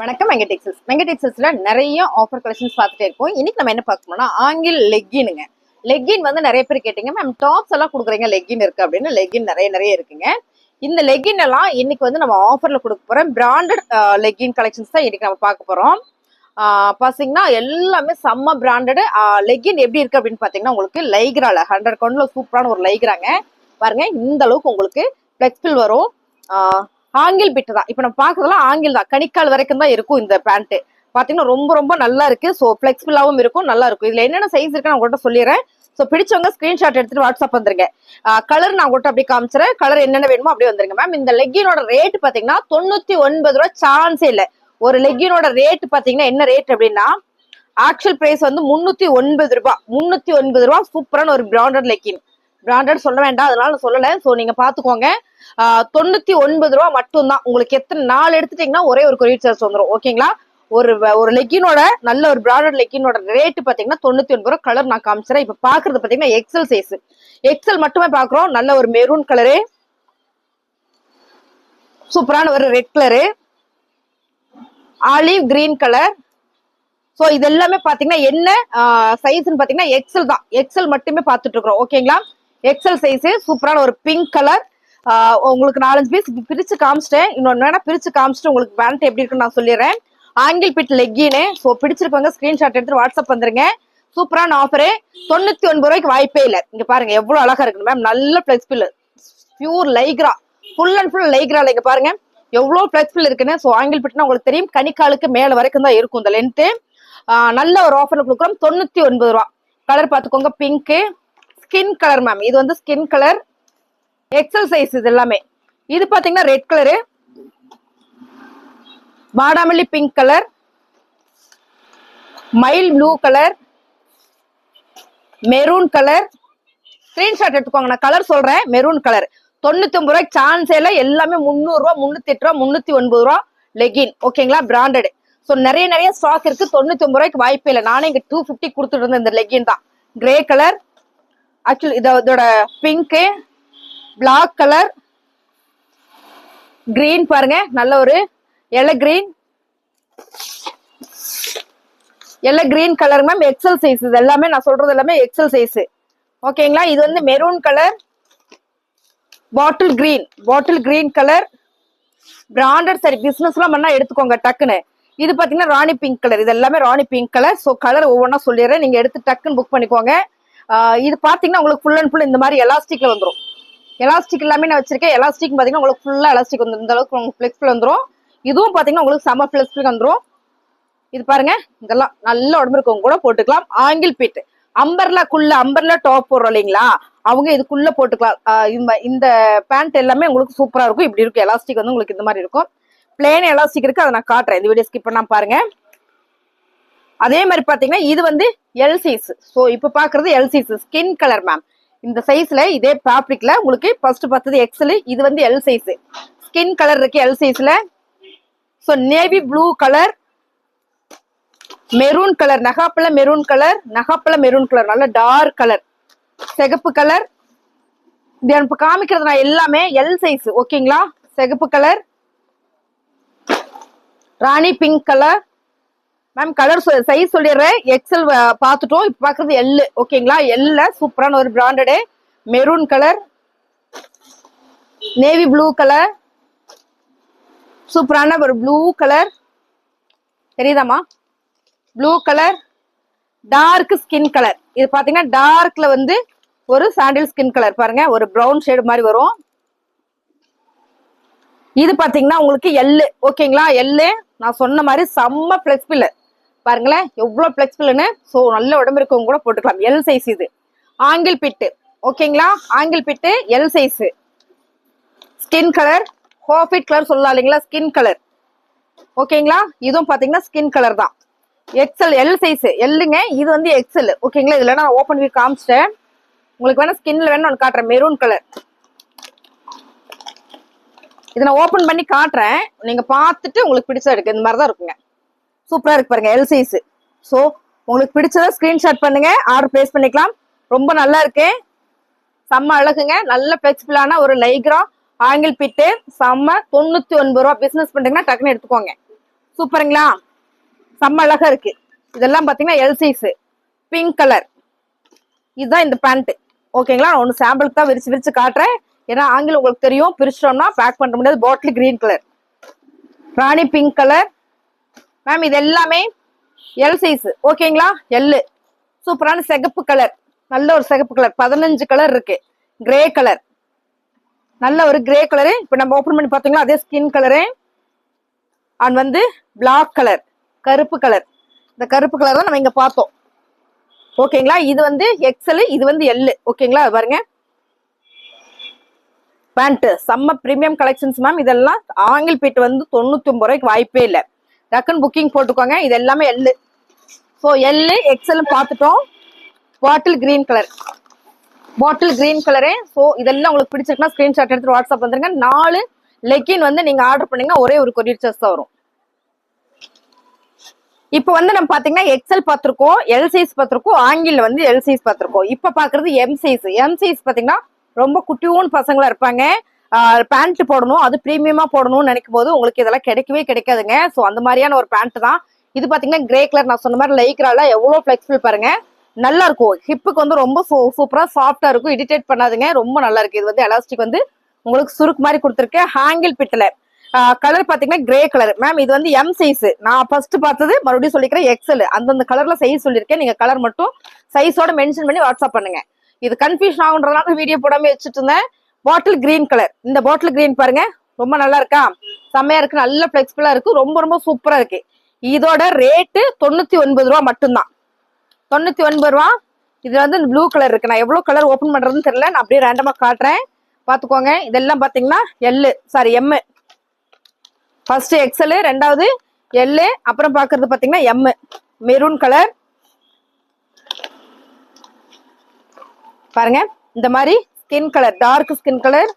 வணக்கம் வெங்கடெக்ஸல்ஸ்ல நிறைய offer collections பார்த்துட்டே இருக்கோம். இன்னைக்கு நம்ம என்ன பார்க்கணும்னா ஆங்கிள் லெக்கினுங்க. லெக்கின் வந்து நிறைய பேர் கேட்டீங்க, மேம் டாப்ஸ் எல்லாம் கொடுக்குறீங்க லெக்கின் இருக்கு அப்படின்னு. லெக்கின் நிறைய இருக்குங்க. இந்த லெக்கின் எல்லாம் இன்னைக்கு வந்து நம்ம ஆஃபர்ல கொடுக்க போறோம். பிராண்டட் லெக்கின் கலெக்ஷன்ஸ் தான் இன்னைக்கு நம்ம பார்க்க போறோம். பாத்தீங்கன்னா எல்லாமே செம்ம பிராண்டட் லெக்கின். எப்படி இருக்கு அப்படின்னு பாத்தீங்கன்னா உங்களுக்கு லைக்ரால 100 கவுண்ட்ல சூப்பரான ஒரு லைக்ராங்க பாருங்க. இந்த அளவுக்கு உங்களுக்கு பிளெக்ஸ்பிள் வரும். ஆங்கிள் பிட்டு தான் இப்ப நம்ம பாக்குறதுலாம் ஆங்கிள் தான். கணிக்கால் வரைக்கும் தான் இருக்கும் இந்த பேண்ட். பாத்தீங்கன்னா ரொம்ப நல்லா இருக்கு. ஸோ பிளெக்சிபிளாவும் இருக்கும், நல்லா இருக்கும். இதுல என்னென்ன சைஸ் இருக்கு நான் உங்கள்கிட்ட சொல்லிடுறேன். ஸோ பிடிச்சவங்க ஸ்கிரீன்ஷாட் எடுத்துட்டு வாட்ஸ்அப் வந்துருங்க. கலர் நான் உங்கள்கிட்ட அப்படியே காமிச்சிடறேன். கலர் என்னென்ன வேணுமோ அப்படியே வந்துருங்க மேம். இந்த லெக்கினோட ரேட் பாத்தீங்கன்னா 99 ரூபா சான்ஸே இல்லை. ஒரு லெக்கினோட ரேட் பாத்தீங்கன்னா என்ன ரேட் அப்படின்னா ஆக்சுவல் பிரைஸ் வந்து 309 ரூபாய். 309 ரூபாய் சூப்பரான ஒரு பிராண்டட் லெக்கின். பிராண்டட் சொல்ல வேண்டாம், அதனால சொல்லலை. ஸோ நீங்க பாத்துக்கோங்க. 99 ரூபா மட்டும்தான். உங்களுக்கு எத்தனை நாள் எடுத்துட்டீங்கன்னா ஒரே ஒரு கொரியர் சார்ஜ் வந்துடும். ஓகேங்களா? ஒரு லெக்கினோட நல்ல ஒரு பிராண்டட் லெக்கினோட ரேட் பாத்தீங்கன்னா 99 ரூபா. கலர் நான் காமிச்சிடறேன். இப்ப பாக்குறது பாத்தீங்கன்னா எக்ஸல் சைஸ். எக்ஸல் மட்டுமே பாக்குறோம். நல்ல ஒரு மெரூன் கலரு, சூப்பரான ஒரு red colour, olive green colour. So இது எல்லாமே பாத்தீங்கன்னா என்ன சைஸ்ன்னு பாத்தீங்கன்னா எக்ஸல் தான். எக்ஸல் மட்டுமே பாத்துட்டு இருக்கிறோம். ஓகேங்களா? எக்ஸல் சைஸ் சூப்பரான ஒரு பிங்க் கலர். உங்களுக்கு 4-5 பீஸ் பிரிச்சு காமிச்சிட்டேன். இன்னொன்னு வேணா பிரிச்சு காமிச்சிட்டு உங்களுக்கு பேண்ட் எப்படி இருக்குன்னு நான் சொல்லிடுறேன். ஆங்கிள் பிட் லெக்கின்னு. ஸோ பிடிச்சிருக்கவங்க ஸ்கிரீன்ஷாட் எடுத்து வாட்ஸ்அப் வந்துருங்க. சூப்பரான ஆஃபரு. 99 ரூபாய்க்கு வாய்ப்பே இல்லை. இங்க பாருங்க எவ்வளவு அழகா இருக்கு மேம். நல்ல flexible, pure Lycra, full and full லைக்ரால. இங்க பாருங்க எவ்வளவு பிளெக்ஸ்பிள் இருக்குன்னு. ஸோ ஆங்கிள் பிட்னா உங்களுக்கு தெரியும், கணிக்காலுக்கு மேல வரைக்கும் தான் இருக்கும் இந்த லென்த்து. நல்ல ஒரு ஆஃபர்ல கொடுக்குறோம். 99 ரூபா. கலர் பாத்துக்கோங்க, பிங்க் ஸ்கின் கலர் மேம். இது வந்து ஸ்கின் கலர் எக்ஸல் சைஸ். இது எல்லாமே. இது பாத்தீங்கன்னா ரெட் கலரு, பாடாமல்லி pink colour, mild blue colour, maroon colour. Screenshot எடுத்துக்கோங்க, நான் கலர் சொல்றேன். மெரூன் கலர் 99 ரூபாய்க்கு சான்ஸே இல்லை. எல்லாமே 300 ரூபா, 308 ரூபா, 309 ரூபா லெகின். ஓகேங்களா? பிராண்டட். ஸோ நிறைய ஸ்டாக் இருக்கு. 99 ரூபாய்க்கு வாய்ப்பே இல்லை. நானே இங்க 250 கொடுத்துட்டு இருந்தேன். இந்த லெகின் தான். கிரே கலர், ஆக்சுவலி இதோட பிங்க், பிளாக் கலர், கிரீன் பாருங்க, நல்ல ஒரு yellow green colour ma'am. XL size. இது எல்லாமே நான் சொல்றது எல்லாமே எக்ஸல் சைஸ். ஓகேங்களா? இது வந்து maroon colour, bottle green colour. Branded சரி பிசினஸ் எல்லாம் பண்ணா எடுத்துக்கோங்க டக்குன்னு. இது பாத்தீங்கன்னா ராணி பிங்க் கலர். இது எல்லாமே ராணி பிங்க் கலர். ஸோ கலர் ஒவ்வொன்றா சொல்லிடுறேன், நீங்க எடுத்து டக்குன்னு புக் பண்ணிக்கோங்க. இது பாத்தீங்கன்னா உங்களுக்கு ஃபுல் அண்ட் ஃபுல் இந்த மாதிரி எலாஸ்டிக்ல வந்துடும். எலாஸ்டிக் எல்லாமே நான் வச்சிருக்கேன். எலாஸ்டிக் பாத்தீங்கன்னா உங்களுக்கு ஃபுல்லா எலாஸ்டிக் வந்து இந்த அளவுக்கு உங்களுக்கு ஃபிளெக்ஸ்பிள் வந்துடும். இதுவும் பாத்தீங்கன்னா உங்களுக்கு செம ஃபிளெக்ஸ்பிள் வந்துடும். இது பாருங்க, இதெல்லாம் நல்ல உடம்பு இருக்கவங்க கூட போட்டுக்கலாம். ஆங்கிள் பிட் அம்பர்லா டாப் போடுறோம் இல்லைங்களா, அவங்க இதுக்குள்ள போட்டுக்கலாம். இந்த பேண்ட் எல்லாமே உங்களுக்கு சூப்பரா இருக்கும். இப்படி இருக்கும். எலாஸ்டிக் வந்து உங்களுக்கு இந்த மாதிரி இருக்கும். பிளேன் எலாஸ்டிக் இருக்கு, அதை நான் காட்டுறேன். இந்த வீடியோ ஸ்கிப் பண்ணா பாருங்க. அதே மாதிரி பாத்தீங்கன்னா இது வந்து எல் சைஸ். ஸோ இப்ப பாக்குறது L size skin colour ma'am. இந்த சைஸ்ல இதே ஃபேப்ரிக்ல உங்களுக்கு ஃபர்ஸ்ட் பார்த்தது எக்ஸல். இது வந்து எல் சைஸ் ஸ்கின் கலர் இருக்கு எல் சைஸ்ல. So navy blue colour, maroon colour, நகாப்பழ மெரூன் கலர், நல்ல டார்க் கலர், சிகப்பு கலர். இது எனக்கு காமிக்கிறது நான் எல்லாமே எல் சைஸ். ஓகேங்களா? சிகப்பு கலர், ராணி pink colour ma'am. Colour size சொல்லிடுறேன். எக்ஸல் பார்த்துட்டோம். இப்ப பாக்குறது எல். ஓகேங்களா? எல்ல சூப்பரான ஒரு branded maroon colour, navy blue colour, சூப்பரான ஒரு ப்ளூ கலர் தெரியுதாமா? Blue colour, dark skin colour. இது பாத்தீங்கன்னா டார்க்ல வந்து ஒரு சாண்டில் ஸ்கின் கலர் பாருங்க, ஒரு பிரவுன் ஷேடு மாதிரி வரும். இது பாத்தீங்கன்னா உங்களுக்கு எல்லு. ஓகேங்களா? எல்லு நான் சொன்ன மாதிரி செம்ம பிளெக்ஸ்பிள் பாருங்களேன், எவ்வளவு பிளெக்ஸ்பிள்னு. ஸோ நல்ல உடம்பு இருக்கவங்க கூட போட்டுக்கலாம். L size. இது ஆங்கிள் பிட்டு. ஓகேங்களா? Ankle fit L size. Skin colour, half white colour சொல்லலாம் இல்லைங்களா, ஸ்கின் கலர். ஓகேங்களா? இதுவும் பாத்தீங்கன்னா ஸ்கின் கலர் தான். எக்ஸல் எல் சைஸ் எல்லுங்க. இது வந்து எக்ஸல். ஓகேங்களா? இதுல நான் ஓப்பன் பண்ணி காமிச்சிட்டேன். உங்களுக்கு வேணா ஸ்கின்ல வேணும் நான் காட்டுறேன். Maroon colour. இதை நான் ஓப்பன் பண்ணி காட்டுறேன், நீங்க பார்த்துட்டு உங்களுக்கு பிடிச்சா இருக்கு. இந்த மாதிரிதான் இருக்குங்க. சூப்பரா இருக்கு பாருங்க எல் சைஸ். ஸோ உங்களுக்கு பிடிச்சத ஸ்கிரீன்ஷாட் பண்ணுங்க, ஆர்டர் பிளேஸ் பண்ணிக்கலாம். ரொம்ப நல்லா இருக்கு, செம்ம அழகுங்க. நல்ல பிளெக்சிபிளான ஒரு லைக்ரா ஆங்கிள் பிட்டு செம்ம. 99 ரூபா. பிசினஸ் பண்றீங்கன்னா டக்குன்னு எடுத்துக்கோங்க. சூப்பருங்களா, செம்ம அழகா இருக்கு. இதெல்லாம் பாத்தீங்கன்னா எல் சைஸ், பிங்க் கலர். இதுதான் இந்த பேண்ட். ஓகேங்களா, நான் ஒன்னு சாம்பிளுக்கு தான் விரிச்சு விரிச்சு காட்டுறேன். ஏன்னா ஆங்கிலம் உங்களுக்கு தெரியும், பிரிச்சிட்டோம்னா பேக் பண்ண முடியாது. பாட்டில் கிரீன் கலர், ராணி பிங்க் கலர். மேம் இது எல்லாமே எல் சைஸ். ஓகேங்களா, எல்லு. சூப்பரான சிகப்பு கலர், நல்ல ஒரு சிகப்பு கலர். 15 கலர் இருக்கு. கிரே கலர், நல்ல ஒரு கிரே கலரு. இப்ப நம்ம ஓபன் பண்ணி பாத்தீங்களா, அதே ஸ்கின் கலரு. அண்ட் வந்து பிளாக் கலர், கருப்பு கலர். இந்த கருப்பு கலர் தான் நம்ம இங்க பார்த்தோம். ஓகேங்களா, இது வந்து எக்ஸல், இது வந்து எல். ஓகேங்களா, பாருங்க பேண்ட் செம்ம பிரீமியம் கலெக்ஷன்ஸ் மேம். இதெல்லாம் ஆங்கிள் பீட் வந்து 99 ரூபாய்க்கு வாய்ப்பே இல்லை. டக்குன்னு புக்கிங் போட்டுக்கோங்க. இது எல்லாமே எல். ஸோ எல் எக்ஸல் பார்த்துட்டோம். Bottle green colour, bottle green colour. So இதெல்லாம் உங்களுக்கு பிடிச்சிருக்குன்னா ஸ்கிரீன்ஷாட் எடுத்து வாட்ஸ்அப் வந்துருங்க. 4 லெக்கின் வந்து நீங்க ஆர்டர் பண்ணீங்கன்னா ஒரே ஒரு கொரியர் சார்ஜ் தான் வரும். இப்ப வந்து நம்ம பாத்தீங்கன்னா எக்ஸல் பார்த்திருக்கோம், எல் சைஸ் பார்த்திருக்கோம், ஆங்கிள் வந்து எல் சைஸ் பார்த்திருக்கோம். இப்ப பாக்குறது எம் சைஸ். எம் சைஸ் பாத்தீங்கன்னா ரொம்ப குட்டியூன் பசங்களா இருப்பாங்க. பேண்ட் போடணும், அது பிரீமியமா போடணும்னு நினைக்கும் போது உங்களுக்கு இதெல்லாம் கிடைக்கவே கிடைக்காதுங்க. ஸோ அந்த மாதிரியான ஒரு பேண்ட் தான் இது. பாத்தீங்கன்னா கிரே கலர், நான் சொன்ன மாதிரி லைக்ரால எவ்வளவு பிளெக்சிபிள் பாருங்க, நல்லா இருக்கும். ஹிப்புக்கு வந்து ரொம்ப சூப்பரா சாஃப்டா இருக்கும், இரிட்டேட் பண்ணாதுங்க, ரொம்ப நல்லா இருக்கு. இது வந்து எலாஸ்டிக் வந்து உங்களுக்கு சுருக்கு மாதிரி கொடுத்துருக்கு. ஹேங்கிள் பிட்டல கலர் பாத்தீங்கன்னா கிரே கலர். மேம் இது வந்து எம் சைஸ். நான் ஃபர்ஸ்ட் பார்த்தது, மறுபடியும் சொல்லிக்கிறேன், எக்ஸல். அந்தந்த கலர்ல சைஸ் சொல்லியிருக்கேன். நீங்க கலர் மட்டும் சைஸோட மென்ஷன் பண்ணி வாட்ஸ்அப் பண்ணுங்க. இது கன்ஃபியூஷன் ஆகுன்றதுனால வீடியோ போடாம வச்சுட்டு இருந்தேன். Bottle green colour. இந்த பாட்டில் கிரீன் பாருங்க, ரொம்ப நல்லா இருக்கா, செம்மையா இருக்கு, நல்ல பிளெக்சிபிளா இருக்கு, ரொம்ப ரொம்ப சூப்பரா இருக்கு. இதோட ரேட்டு 99 ரூபா மட்டும்தான். 99 ரூபா. இதுல வந்து ப்ளூ கலர் இருக்கு. நான் எவ்வளவு கலர் ஓபன் பண்றதுன்னு தெரியல, நான் அப்படியே ரேண்டமா காட்டுறேன், பாத்துக்கோங்க. இதெல்லாம் பாத்தீங்கன்னா L, sorry M. First XL, ரெண்டாவது எல், அப்புறம் பாக்குறது பாத்தீங்கன்னா எம். மெரூன் கலர் பாருங்க, இந்த மாதிரி skin colour, dark skin colour.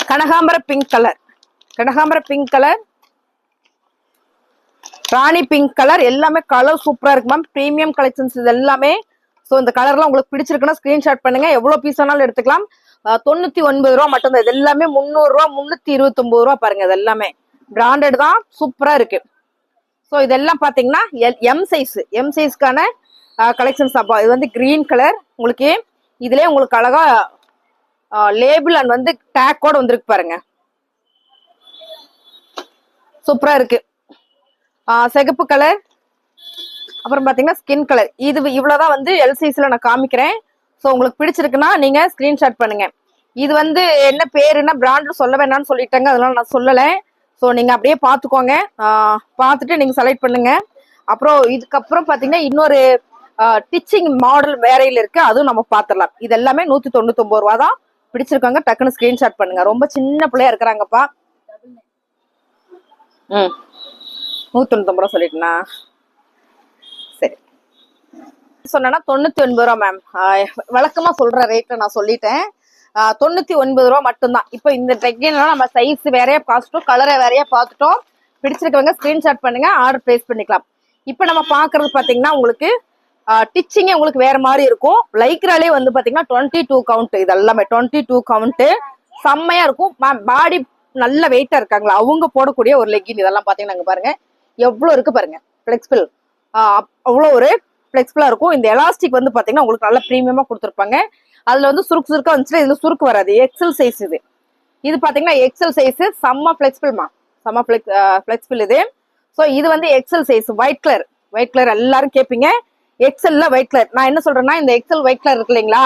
கனகாம்பர பிங்க் கலர், கனகாம்பர பிங்க் கலர், ராணி பிங்க் கலர். எல்லாமே கலர் சூப்பரா இருக்கு மேம், பிரீமியம் கலெக்ஷன்ஸ் இது எல்லாமே. ஸோ இந்த கலர்லாம் உங்களுக்கு பிடிச்சிருக்குன்னா ஸ்கிரீன்ஷாட் பண்ணுங்க, எவ்வளவு பீஸ் வேணாலும் எடுத்துக்கலாம். 99 ரூபா மட்டும் தான். இது எல்லாமே 300 ரூபா, 329 ரூபா பாருங்க. இது எல்லாமே பிராண்டட் தான், சூப்பரா இருக்கு. ஸோ இதெல்லாம் பாத்தீங்கன்னா எம் சைஸ், எம் சைஸ்க்கான கலெக்ஷன்ஸ். அப்பா இது வந்து கிரீன் கலர். உங்களுக்கு இதுலயே உங்களுக்கு அழகா லேபிள் அண்ட் வந்து டேக் கூட வந்திருக்கு பாருங்க, சூப்பரா இருக்கு. சிகப்பு கலர், அப்புறம் பாத்தீங்கன்னா ஸ்கின் கலர். இது இவ்வளவுதான் வந்து எல் சைஸ்ல நான் காமிக்கிறேன். ஸோ உங்களுக்கு பிடிச்சிருக்குன்னா நீங்க ஸ்கிரீன்ஷாட் பண்ணுங்க. இது வந்து என்ன பேருன்னா பிராண்ட் சொல்ல வேணாம்னு சொல்லிட்டாங்க, அதனால நான் சொல்லலை. ஸோ நீங்க அப்படியே பார்த்துக்கோங்க, பார்த்துட்டு நீங்க செலக்ட் பண்ணுங்க. அப்புறம் இதுக்கப்புறம் பாத்தீங்கன்னா இன்னொரு டிச்சிங் மாடல் வேறையில இருக்கு, அதுவும் நம்ம பார்த்துடலாம். இது எல்லாமே 199 ரூபா தான். பிடிச்சிருக்காங்க டக்குன்னு ஸ்கிரீன்ஷாட் பண்ணுங்க. ரொம்ப சின்ன பிள்ளையா இருக்கிறாங்கப்பா. 199 ரூபா சொல்லிட்டுனா சரி. சொன்னா 99 ரூபா மேம். வழக்கமா சொல்ற ரேட்ல நான் சொல்லிட்டேன். 99 ரூபா மட்டும்தான். இப்போ இந்த ட்ரெக்கின்லாம் நம்ம சைஸ் வேறையா பார்த்துட்டோம், கலரை வேறையா பார்த்துட்டோம். பிடிச்சிருக்கவங்க ஸ்கிரீன்ஷாட் பண்ணுங்க, ஆர்டர் பிளேஸ் பண்ணிக்கலாம். இப்போ நம்ம பாக்குறது பாத்தீங்கன்னா உங்களுக்கு டிச்சிங்கே உங்களுக்கு வேற மாதிரி இருக்கும். லைக்ராலே வந்து பாத்தீங்கன்னா 22 கவுண்ட். இது எல்லாமே 22 கவுண்ட், செம்மையா இருக்கும் மேம். பாடி நல்ல வெயிட்டா இருக்காங்களா அவங்க போடக்கூடிய ஒரு லெக்கின். இதெல்லாம் பாத்தீங்கன்னா பாருங்க எவ்வளவு இருக்கு பாருங்க, பிளெக்சிபிள். அவ்வளோ ஒரு பிளெக்சிபிளா இருக்கும். இந்த எலாஸ்டிக் வந்து பாத்தீங்கன்னா உங்களுக்கு நல்ல பிரீமியமா கொடுத்துருப்பாங்க. அதுல வந்து சுருக்கு சுருக்கா வந்துச்சுன்னா இதுல சுருக்கு வராது. எக்ஸல் சைஸ் இது. இது பாத்தீங்கன்னா எக்ஸல் சைஸ், செம்ம பிளெக்சிபிள்மா, செம்ம பிளெக்சிபிள் இது. ஸோ இது வந்து XL size, white colour. White colour எல்லாரும் கேட்பீங்க, எக்ஸல்ல ஒயிட் கலர். நான் என்ன சொல்றேன்னா இந்த எக்ஸல் ஒயிட் கலர் இருக்கு இல்லைங்களா,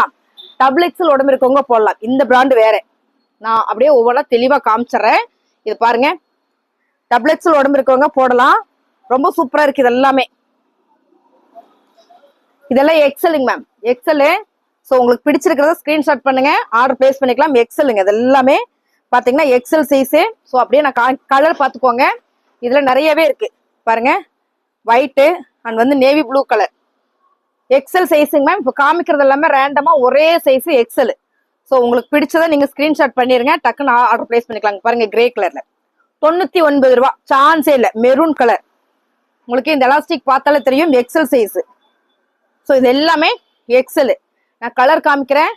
டபுள் எக்ஸல் உடம்பு இருக்கவங்க போடலாம். இந்த பிராண்ட் வேற, நான் அப்படியே ஒவ்வொன்றா தெளிவா காமிச்சிடுறேன். இது பாருங்க, டபுள் எக்ஸல் உடம்பு இருக்கவங்க போடலாம், ரொம்ப சூப்பரா இருக்கு. இது எல்லாமே இதெல்லாம் எக்ஸலுங்க மேம், எக்ஸலு. ஸோ உங்களுக்கு பிடிச்சிருக்கிறத ஸ்கிரீன்ஷாட் பண்ணுங்க, ஆர்டர் பிளேஸ் பண்ணிக்கலாம். எக்ஸலுங்க இது எல்லாமே பாத்தீங்கன்னா எக்ஸல் சைஸு. ஸோ அப்படியே நான் கலர் பார்த்துக்கோங்க, இதுல நிறையவே இருக்கு பாருங்க. ஒயிட்டு அண்ட் வந்து நேவி ப்ளூ கலர், எக்ஸல் சைஸுங்க மேம். இப்போ காமிக்கிறது எல்லாமே ரேண்டமா ஒரே சைஸ் எக்ஸல். ஸோ உங்களுக்கு பிடிச்சதை நீங்க ஸ்கிரீன்ஷாட் பண்ணிருங்க, டக்குன்னு ஆர்டர் பிளேஸ் பண்ணிக்கலாம். பாருங்க கிரே கலர்ல 99 ரூபா, சான்ஸே இல்லை. மெரூன் கலர், உங்களுக்கு இந்த எலாஸ்டிக் பார்த்தாலே தெரியும் எக்ஸல் சைஸ். ஸோ இது எல்லாமே எக்ஸல். நான் கலர் காமிக்கிறேன்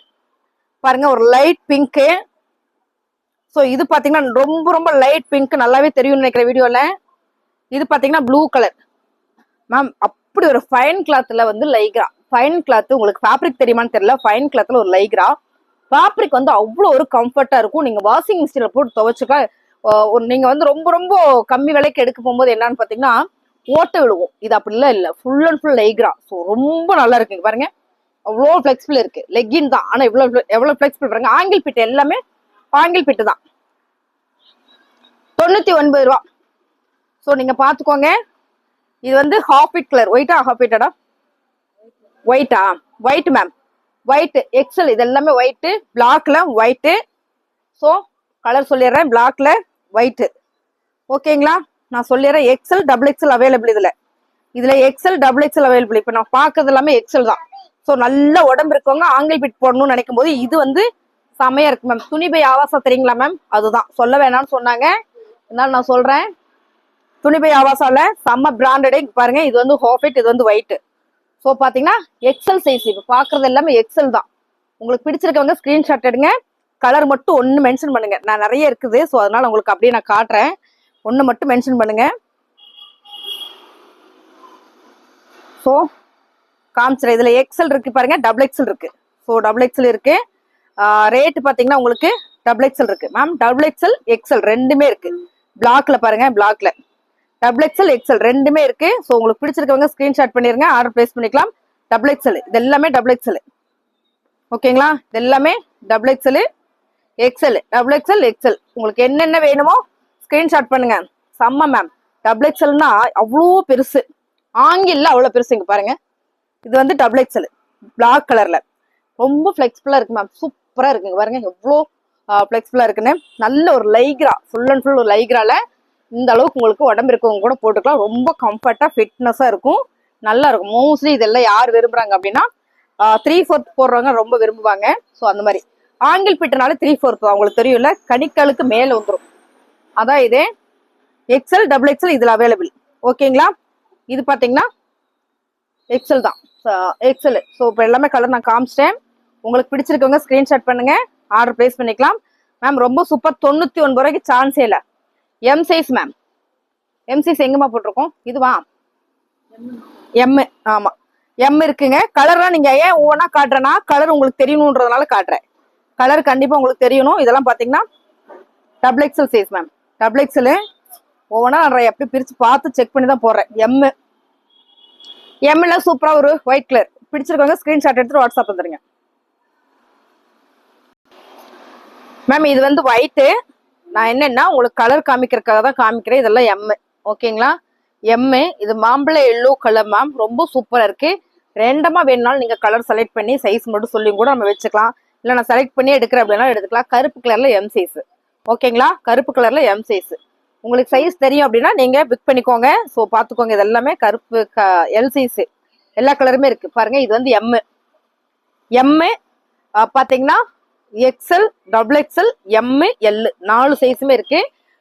பாருங்க, ஒரு லைட் பிங்க்கு, ஸோ இது பாத்தீங்கன்னா ரொம்ப ரொம்ப லைட் பிங்க், நல்லாவே தெரியும்னு நினைக்கிற வீடியோல. இது பாத்தீங்கன்னா ப்ளூ கலர் மேம். அப்படி ஒரு ஃபைன் கிளாத்ல வந்து லைக்ரா, ஃபைன் கிளாத். உங்களுக்கு ஃபேப்ரிக் தெரியுமான்னு தெரியல, ஃபைன் கிளாத்ல ஒரு லைக்ரா. ஃபேப்ரிக் வந்து அவ்வளோ ஒரு கம்ஃபர்ட்டா இருக்கும். நீங்க வாஷிங் மிஷின்ல போட்டு துவைச்சுக்க. நீங்க வந்து ரொம்ப ரொம்ப கம்மி விலைக்கு எடுக்க போகும்போது என்னன்னு பாத்தீங்கன்னா ஓட்ட விழுவும். இது அப்படிலாம் இல்லை, full and full Lycra. So ரொம்ப நல்லா இருக்குங்க பாருங்க, அவ்வளோ ஃபிளெக்சிபிள் இருக்கு. லெக்கின் தான், ஆனா எவ்வளவு ஃபிளெக்சிபிள் பாருங்க. ஆங்கிள் பிட் எல்லாமே ஆங்கிள் பிட்டு தான். 99 ரூபா. ஸோ நீங்க பாத்துக்கோங்க. இது வந்து ஹாஃப் பிட் கலர். ஒயிட்டா ஹாஃப் பிட்டடா? ஒயிட்டா? White ma'am, white XL. இது எல்லாமே ஒயிட், பிளாக்ல ஒயிட். ஸோ கலர் சொல்லிடுறேன், பிளாக்ல ஒயிட். ஓகேங்களா? நான் சொல்லிடுறேன். XL double XL available. இதுல எக்ஸல் டபுள் எக்ஸல் அவைலபிள். இப்ப நான் பாக்குறது எல்லாமே எக்ஸல் தான். ஸோ நல்ல உடம்பு இருக்கவங்க ஆங்கிள் பிட் போடணும்னு நினைக்கும் போது இது வந்து செமையா இருக்கு மேம். துணிபை ஆவாசா தெரியுங்களா மேம்? அதுதான் சொல்ல வேணாம்னு சொன்னாங்க, அதனால நான் சொல்றேன். துணிபை ஆவாசால செம்ம பிராண்டடே பாருங்க. இது வந்து ஹாஃபிட், இது வந்து ஒயிட். ஸோ பாத்தீங்கன்னா எக்ஸல் சைஸ். இப்ப பாக்குறது எல்லாமே எக்ஸல் தான். உங்களுக்கு பிடிச்சிருக்கவங்க ஸ்கிரீன்ஷாட் எடுங்க. கலர் மட்டும் ஒன்னு மென்ஷன் பண்ணுங்க. நான் நிறைய இருக்குது, ஸோ அதனால உங்களுக்கு அப்படியே நான் காட்டுறேன். ஒன்னு மட்டும் மென்ஷன் பண்ணுங்க. ஸோ காமிச்சிட. இதுல எக்ஸல் இருக்கு பாருங்க, டபுள் எக்ஸல் இருக்கு. ஸோ டபுள் எக்ஸல் இருக்கு. ரேட் பாத்தீங்கன்னா உங்களுக்கு டபுள் எக்ஸல் இருக்கு மேம். டபுள் எக்ஸல் எக்ஸல் ரெண்டுமே இருக்கு. பிளாக்ல பாருங்க, பிளாக்ல டபுள் எக்ஸல் எக்ஸல் ரெண்டுமே இருக்கு. ஸோ உங்களுக்கு பிடிச்சிருக்கவங்க ஸ்கிரீன்ஷாட் பண்ணிருங்க, ஆர்டர் பிளேஸ் பண்ணிக்கலாம். டபுள் எக்ஸல் இது எல்லாமே டபுள் எக்ஸல். ஓகேங்களா? இது எல்லாமே double XL XL, double XL XL. உங்களுக்கு என்னென்ன வேணுமோ ஸ்கிரீன்ஷாட் பண்ணுங்க. செம்ம மேம். டபுள் எக்ஸல்னா அவ்வளோ பெருசு, ஆங்கிள்ல அவ்வளவு பெருசு. இங்க பாருங்க, இது வந்து டபுள் எக்ஸல் பிளாக் கலர்ல ரொம்ப பிளெக்சிபிளா இருக்கு மேம். சூப்பரா இருக்குங்க பாருங்க, எவ்வளோ பிளெக்சிபிளா இருக்குன்னு. நல்ல ஒரு லைக்ரா, ஃபுல் அண்ட் ஃபுல் ஒரு லைக்ரால இந்த அளவுக்கு உங்களுக்கு உடம்பு இருக்கவங்க கூட போட்டுக்கலாம். ரொம்ப கம்ஃபர்ட்டா ஃபிட்னஸா இருக்கும், நல்லா இருக்கும். மோஸ்ட்லி இதெல்லாம் யார் விரும்புறாங்க அப்படின்னா 3/4 போடுறவங்க ரொம்ப விரும்புவாங்க. ஸோ அந்த மாதிரி ஆங்கிள் பிட்டுனால 3/4 அவங்களுக்கு தெரியும்ல, கணிக்காலுக்கு மேல வந்துடும். அதான் இது எக்ஸல் டபுள் எக்ஸல் இதுல அவைலபிள். ஓகேங்களா? இது பாத்தீங்கன்னா எக்ஸல் தான், எக்ஸல். ஸோ இப்போ எல்லாமே கலர் நான் காமிச்சிட்டேன். உங்களுக்கு பிடிச்சிருக்கவங்க ஸ்கிரீன்ஷாட் பண்ணுங்க, ஆர்டர் பிளேஸ் பண்ணிக்கலாம் மேம். ரொம்ப சூப்பர். 99 ரூபாய்க்கு சான்ஸே இல்லை. M size ma'am. M size எங்கம்மா போட்டிருக்கோம்? இதுவா? எம். ஆமா, எம் இருக்குங்க. கலர்லாம் நீங்க ஏன் ஒவ்வொன்றா காட்டுறேன்னா கலர் உங்களுக்கு தெரியணுன்றதுனால காட்டுறேன். கலர் கண்டிப்பா உங்களுக்கு தெரியணும். இதெல்லாம் பாத்தீங்கன்னா double XL size ma'am. Double XL ஒவ்வொன்றா நான் எப்படி பிரிச்சு பார்த்து செக் பண்ணி தான் போடுறேன். எம்ல சூப்பரா ஒரு ஒயிட் கலர். பிடிச்சிருக்கவங்க ஸ்கிரீன்ஷாட் எடுத்துட்டு வாட்ஸ்அப் வந்துருங்க மேம். இது வந்து ஒயிட்டு. நான் என்னன்னா உங்களுக்கு கலர் காமிக்கிறதுக்காக தான் காமிக்கிறேன். இதெல்லாம் எம். ஓகேங்களா? எம். இது மாம்பழ எல்லோ கலர் மேம். ரொம்ப சூப்பரா இருக்கு. ரேண்டமா வேணும்னாலும் நீங்க கலர் செலக்ட் பண்ணி சைஸ் மட்டும் சொல்லி கூட நம்ம வச்சுக்கலாம். இல்ல நான் செலக்ட் பண்ணி எடுக்கிறேன் அப்படின்னா எடுத்துக்கலாம். கருப்பு கலர்ல எம் சைஸ். ஓகேங்களா? கருப்பு கலர்ல எம் சைஸ். உங்களுக்கு சைஸ் தெரியும் அப்படின்னா நீங்க பிக் பண்ணிக்கோங்க. ஸோ பாத்துக்கோங்க. இது எல்லாமே கருப்பு எல் சைஸ், எல்லா கலருமே இருக்கு பாருங்க. இது வந்து எம். எம் பாத்தீங்கன்னா XL, double XL, M, L 4 சைஸுமே இருக்கு.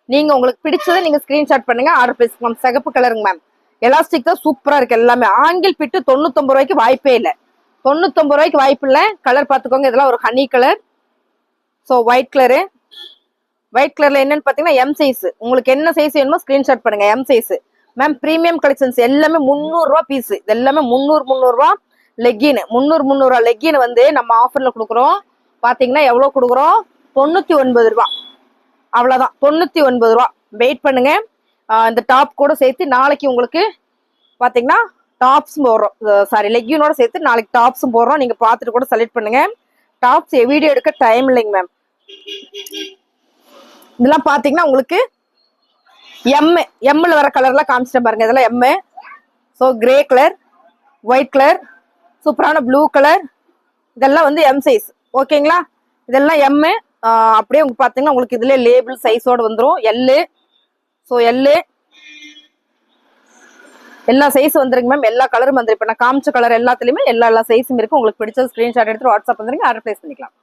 நீங்க உங்களுக்கு பிடிச்சதை நீங்க ஸ்கிரீன்ஷாட் பண்ணுங்க, ஆர்டர் பிளேஸ் மேம். சிகப்பு கலருங்க மேம். எலாஸ்டிக் தான் சூப்பரா இருக்கு எல்லாமே. ஆங்கிள் பிட்டு 99 ரூபாய்க்கு வாய்ப்பே இல்லை. 99 ரூபாய்க்கு வாய்ப்பு இல்லை. கலர் பாத்துக்கோங்க. இதெல்லாம் ஒரு honey colour. So white colour. White கலர்ல என்னன்னு பாத்தீங்கன்னா எம் சைஸ். உங்களுக்கு என்ன சைஸ் வேணுமோ ஸ்கிரீன்ஷாட் பண்ணுங்க. M size ma'am. Premium collections எல்லாமே 300 ரூபா பீஸ். இது எல்லாமே 300 ரூபா. லெக்கின் 300 ரூபா. லெக்கின் வந்து நம்ம ஆஃபர்ல கொடுக்குறோம். பாத்தீங்கன்னா எவ்வளவு கொடுக்குறோம்? 99 ரூபா. அவ்வளவுதான், 99 ரூபா. வெயிட் பண்ணுங்க. இந்த டாப் கூட சேர்த்து நாளைக்கு உங்களுக்கு பாத்தீங்கன்னா டாப்ஸும் போடுறோம். சாரி, லெக்கினோட சேர்த்து நாளைக்கு டாப்ஸும் போடுறோம். நீங்க பார்த்துட்டு கூட செலக்ட் பண்ணுங்க. டாப்ஸ் வீடியோ எடுக்க டைம் இல்லைங்க மேம். இதெல்லாம் பாத்தீங்கன்னா உங்களுக்கு எம்ல வர கலர்லாம் காமிச்சிட்டேன் பாருங்க. இதெல்லாம் M. So grey colour, white colour, சூப்பரான ப்ளூ கலர், இதெல்லாம் வந்து எம் சைஸ். ஓகேங்களா? இதெல்லாம் எம். அப்படியே உங்களுக்கு பாத்தீங்கன்னா உங்களுக்கு இதுல லேபிள் சைஸோட வந்துடும். எல்லு. ஸோ எல்லு எல்லா சைஸ் வந்துருங்க மேம். எல்லா கலரும் வந்துடும். இப்போ நான் காமிச்ச கலர் எல்லாத்துலயுமே எல்லா சைஸும் இருக்கு. உங்களுக்கு பிடிச்ச ஸ்கிரீன்ஷாட் எடுத்து வாட்ஸ்அப் வந்துருங்க, ஆர்டர் பிளேஸ் பண்ணிக்கலாம்.